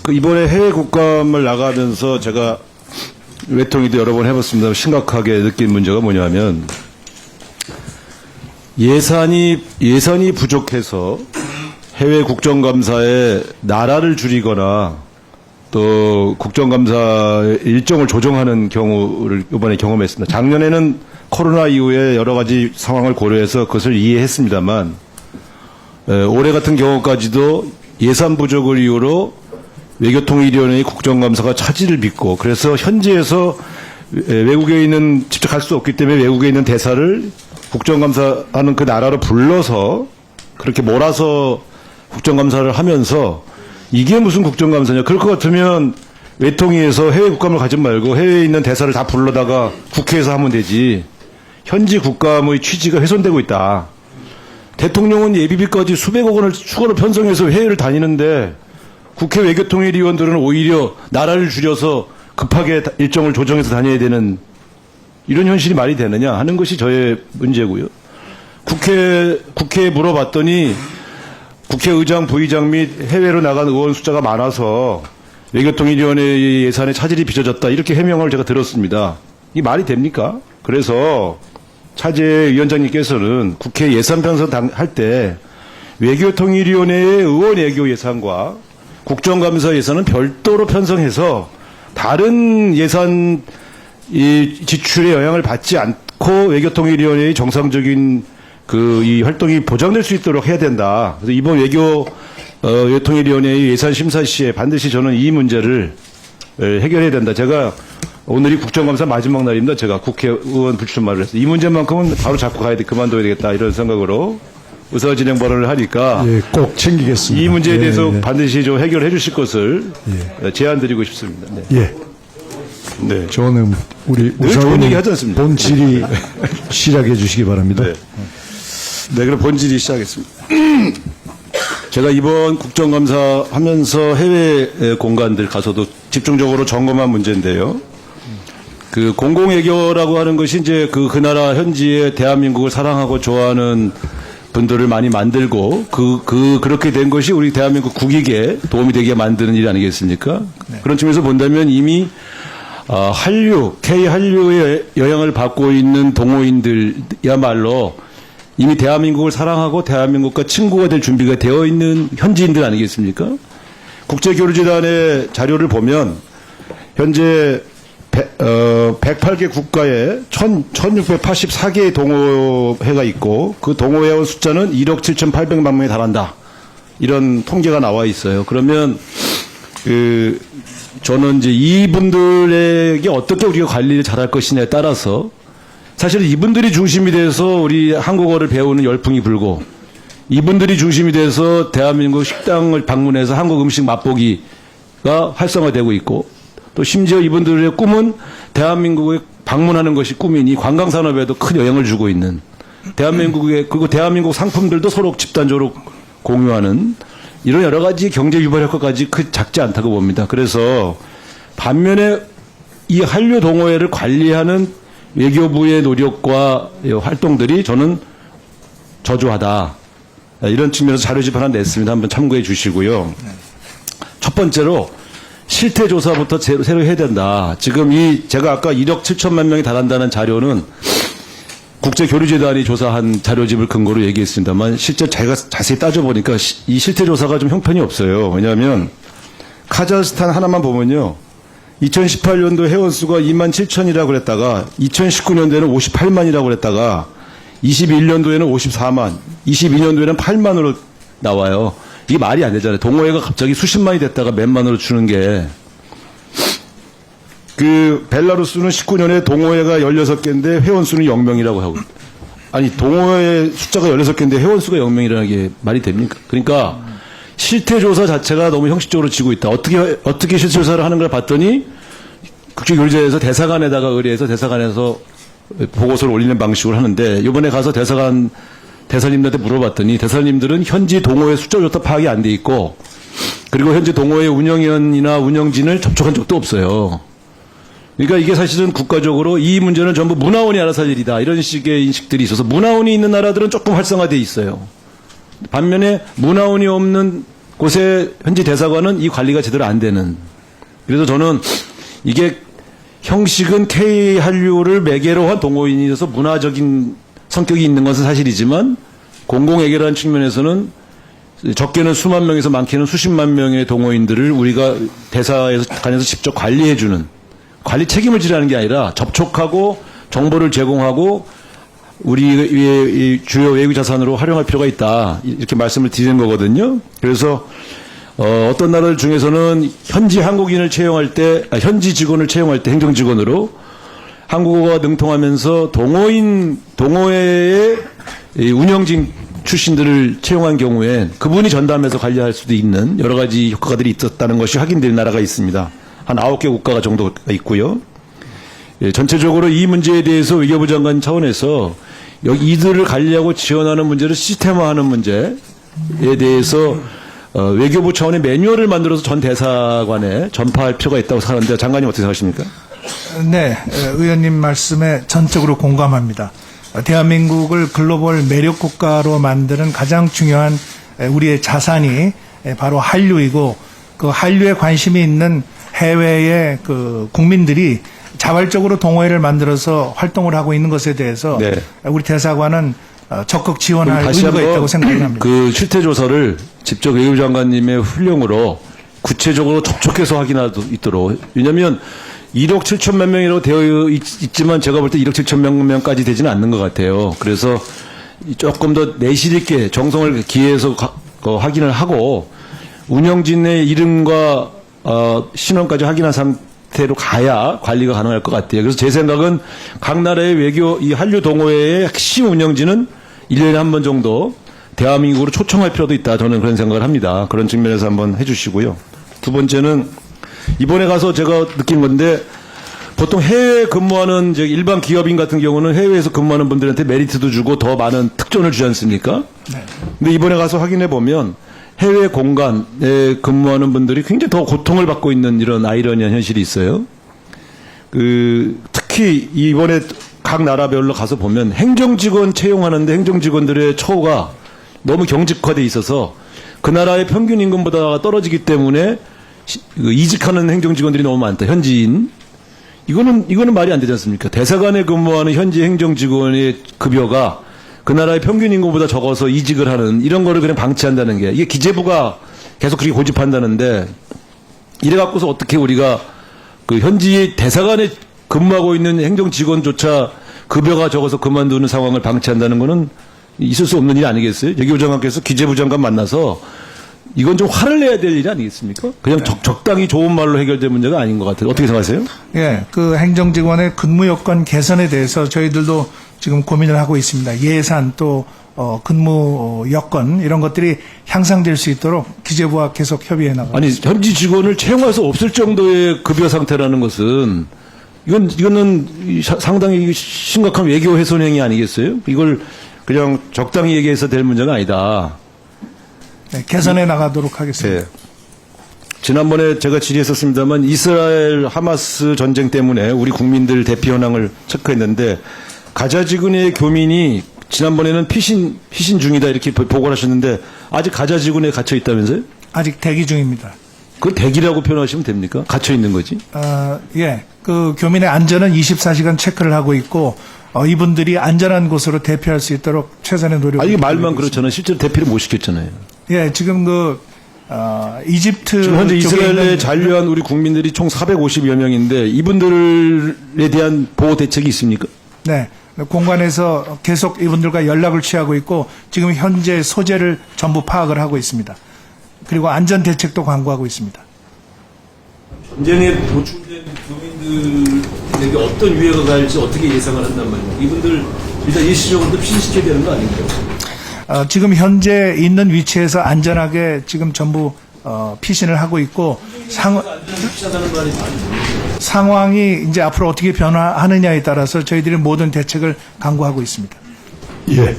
이번에 해외 국감을 나가면서 제가 외통위도 여러 번 해봤습니다. 심각하게 느낀 문제가 뭐냐면 예산이 부족해서 해외 국정감사에 나라를 줄이거나 또 국정감사 일정을 조정하는 경우를 이번에 경험했습니다. 작년에는 코로나 이후에 여러 가지 상황을 고려해서 그것을 이해했습니다만 올해 같은 경우까지도 예산 부족을 이유로 외교통일위원회의 국정감사가 차질을 빚고 그래서 현지에서 외국에 있는 직접 갈 수 없기 때문에 외국에 있는 대사를 국정감사하는 그 나라로 불러서 그렇게 몰아서 국정감사를 하면서 이게 무슨 국정감사냐. 그럴 것 같으면 외통위에서 해외 국감을 가지 말고 해외에 있는 대사를 다 불러다가 국회에서 하면 되지. 현지 국감의 취지가 훼손되고 있다. 대통령은 예비비까지 수백억 원을 추가로 편성해서 해외를 다니는데 국회 외교통일위원들은 오히려 나라를 줄여서 급하게 일정을 조정해서 다녀야 되는 이런 현실이 말이 되느냐 하는 것이 저의 문제고요. 국회에 물어봤더니 국회의장, 부의장 및 해외로 나간 의원 숫자가 많아서 외교통일위원회 예산에 차질이 빚어졌다 이렇게 해명을 제가 들었습니다. 이 말이 됩니까? 그래서 차재 위원장님께서는 국회 예산 편성할 때 외교통일위원회의 의원 외교 예산과 국정감사 예산은 별도로 편성해서 다른 예산 지출에 영향을 받지 않고 외교통일위원회의 정상적인 이 활동이 보장될 수 있도록 해야 된다. 그래서 이번 외교통일위원회의 예산 심사 시에 반드시 저는 이 문제를 해결해야 된다. 제가 오늘이 국정감사 마지막 날입니다. 제가 국회의원 불출마를 해서 이 문제만큼은 바로 잡고 가야 돼, 그만둬야 되겠다 이런 생각으로 의사진행 발언을 하니까 예, 꼭 챙기겠습니다. 이 문제에 대해서 예. 반드시 좀 해결해 주실 것을 제안드리고 싶습니다. 네. 예. 네. 저는 우리 늘 좋은 얘기 하지 않습니까? 본질이 시작해 주시기 바랍니다. 네. 네, 그럼 본질이 시작하겠습니다. 제가 이번 국정감사 하면서 해외 공간들 가서도 집중적으로 점검한 문제인데요. 그 공공외교라고 하는 것이 이제 그 나라 현지에 대한민국을 사랑하고 좋아하는 분들을 많이 만들고 그렇게 된 것이 우리 대한민국 국익에 도움이 되게 만드는 일 아니겠습니까? 네. 그런 측면에서 본다면 이미 K한류의 영향을 받고 있는 동호인들이야말로 이미 대한민국을 사랑하고 대한민국과 친구가 될 준비가 되어 있는 현지인들 아니겠습니까? 국제교류재단의 자료를 보면 현재 108개 국가에 1684개의 동호회가 있고 그 동호회원 숫자는 1억 7,800만 명에 달한다. 이런 통계가 나와 있어요. 그러면 저는 이제 이분들에게 어떻게 우리가 관리를 잘할 것이냐에 따라서 사실 이분들이 중심이 돼서 우리 한국어를 배우는 열풍이 불고 이분들이 중심이 돼서 대한민국 식당을 방문해서 한국 음식 맛보기가 활성화되고 있고 또 심지어 이분들의 꿈은 대한민국에 방문하는 것이 꿈이니 관광산업에도 큰 영향을 주고 있는 그리고 대한민국 상품들도 서로 집단적으로 공유하는 이런 여러 가지 경제 유발 효과까지 작지 않다고 봅니다. 그래서 반면에 이 한류 동호회를 관리하는 외교부의 노력과 활동들이 저는 저조하다. 이런 측면에서 자료집 하나 냈습니다. 한번 참고해 주시고요. 첫 번째로 실태조사부터 새로 해야 된다. 지금 제가 아까 1억 7천만 명이 달한다는 자료는 국제교류재단이 조사한 자료집을 근거로 얘기했습니다만 실제 제가 자세히 따져보니까 이 실태조사가 좀 형편이 없어요. 왜냐하면 카자흐스탄 하나만 보면요. 2018년도 회원수가 2만 7천이라고 그랬다가 2019년도에는 58만이라고 그랬다가 21년도에는 54만, 22년도에는 8만으로 나와요. 이게 말이 안 되잖아요. 동호회가 갑자기 수십만이 됐다가 몇만으로 주는 게. 벨라루스는 19년에 동호회가 16개인데 회원수는 0명이라고 하고. 아니, 동호회 숫자가 16개인데 회원수가 0명이라는 게 말이 됩니까? 그러니까 실태조사 자체가 너무 형식적으로 지고 있다. 어떻게 실태조사를 하는 걸 봤더니 국제교류재단에서 대사관에다가 의뢰해서 대사관에서 보고서를 올리는 방식으로 하는데 이번에 가서 대사님들한테 물어봤더니 대사님들은 현지 동호회 숫자조차 파악이 안 돼 있고 그리고 현지 동호회 운영위원이나 운영진을 접촉한 적도 없어요. 그러니까 이게 사실은 국가적으로 이 문제는 전부 문화원이 알아서 할 일이다. 이런 식의 인식들이 있어서 문화원이 있는 나라들은 조금 활성화되어 있어요. 반면에 문화원이 없는 곳의 현지 대사관은 이 관리가 제대로 안 되는. 그래서 저는 이게 형식은 K 한류를 매개로 한 동호인이어서 문화적인 성격이 있는 것은 사실이지만 공공외교라는 측면에서는 적게는 수만 명에서 많게는 수십만 명의 동호인들을 우리가 대사관에서 직접 관리해주는 관리 책임을 지라는 게 아니라 접촉하고 정보를 제공하고 우리의 주요 외교 자산으로 활용할 필요가 있다. 이렇게 말씀을 드리는 거거든요. 그래서 어떤 나라 중에서는 현지 한국인을 채용할 때, 현지 직원을 채용할 때 행정 직원으로 한국어가 능통하면서 동호회의 운영진 출신들을 채용한 경우에 그분이 전담해서 관리할 수도 있는 여러 가지 효과들이 있었다는 것이 확인된 나라가 있습니다. 한 9개 국가 정도가 있고요. 예, 전체적으로 이 문제에 대해서 외교부 장관 차원에서 이들을 관리하고 지원하는 문제를 시스템화하는 문제에 대해서 외교부 차원의 매뉴얼을 만들어서 전 대사관에 전파할 필요가 있다고 생각하는데 장관님 어떻게 생각하십니까? 네, 의원님 말씀에 전적으로 공감합니다. 대한민국을 글로벌 매력 국가로 만드는 가장 중요한 우리의 자산이 바로 한류이고 그 한류에 관심이 있는 해외의 그 국민들이 자발적으로 동호회를 만들어서 활동을 하고 있는 것에 대해서 네. 우리 대사관은 적극 지원할 다시 의무가 한번 있다고 생각합니다. 그 실태 조사를 직접 외교부 장관님의 훈령으로 구체적으로 접촉해서 확인할 수 있도록. 왜냐하면 1억 7천만 명이라고 되어 있지만 제가 볼 때 1억 7천만 명까지 되지는 않는 것 같아요. 그래서 조금 더 내실 있게 정성을 기해서 확인을 하고 운영진의 이름과 신원까지 확인한 상태로 가야 관리가 가능할 것 같아요. 그래서 제 생각은 각 나라의 외교 이 한류 동호회의 핵심 운영진은 1년에 한 번 정도 대한민국으로 초청할 필요도 있다. 저는 그런 생각을 합니다. 그런 측면에서 한번 해주시고요. 두 번째는 이번에 가서 제가 느낀 건데 보통 해외에 근무하는 이제 일반 기업인 같은 경우는 해외에서 근무하는 분들한테 메리트도 주고 더 많은 특전을 주지 않습니까? 네. 근데 이번에 가서 확인해 보면 해외 공간에 근무하는 분들이 굉장히 더 고통을 받고 있는 이런 아이러니한 현실이 있어요. 특히 이번에 각 나라별로 가서 보면 행정직원 채용하는데 행정직원들의 처우가 너무 경직화돼 있어서 그 나라의 평균 임금보다 떨어지기 때문에 이직하는 행정직원들이 너무 많다. 현지인. 이거는 말이 안 되지 않습니까? 대사관에 근무하는 현지 행정직원의 급여가 그 나라의 평균 임금보다 적어서 이직을 하는 이런 거를 그냥 방치한다는 게 이게 기재부가 계속 그렇게 고집한다는데 이래 갖고서 어떻게 우리가 그 현지 대사관에 근무하고 있는 행정직원조차 급여가 적어서 그만두는 상황을 방치한다는 거는 있을 수 없는 일 아니겠어요? 외교부 장관께서 기재부 장관 만나서 이건 좀 화를 내야 될 일이 아니겠습니까? 그냥 적당히 좋은 말로 해결될 문제가 아닌 것 같아요. 어떻게 생각하세요? 예, 그 행정직원의 근무 여건 개선에 대해서 저희들도 지금 고민을 하고 있습니다. 예산 또 근무 여건 이런 것들이 향상될 수 있도록 기재부와 계속 협의해 나가고 아니 현지 직원을 채용할 수 없을 정도의 급여 상태라는 것은 이거는 상당히 심각한 외교 훼손 행위 아니겠어요? 이걸 그냥 적당히 얘기해서 될 문제가 아니다. 네, 개선해 나가도록 하겠습니다. 네. 지난번에 제가 질의했었습니다만 이스라엘 하마스 전쟁 때문에 우리 국민들 대피 현황을 체크했는데 가자 지구의 교민이 지난번에는 피신 중이다 이렇게 보고를 하셨는데 아직 가자 지구에 갇혀 있다면서요? 아직 대기 중입니다. 그건 대기라고 표현하시면 됩니까? 갇혀 있는 거지? 예, 그 교민의 안전은 24시간 체크를 하고 있고 이분들이 안전한 곳으로 대피할 수 있도록 최선의 노력을. 이게 말만 그렇잖아요. 실제로 대피를 못 시켰잖아요. 예, 지금 이집트 지금 현재 쪽에 이스라엘에 있는 잔류한 우리 국민들이 총 450여 명인데 이분들에 대한 보호 대책이 있습니까? 네, 공간에서 계속 이분들과 연락을 취하고 있고 지금 현재 소재를 전부 파악을 하고 있습니다. 그리고 안전 대책도 강구하고 있습니다. 전쟁에 노출된 교민들에게 어떤 유해가 갈지 어떻게 예상을 한단 말이에요? 이분들 일단 일시적으로 피신시켜야 되는 거 아닌가요? 지금 현재 있는 위치에서 안전하게 지금 전부 피신을 하고 있고 상황이 이제 앞으로 어떻게 변화하느냐에 따라서 저희들이 모든 대책을 강구하고 있습니다. 예.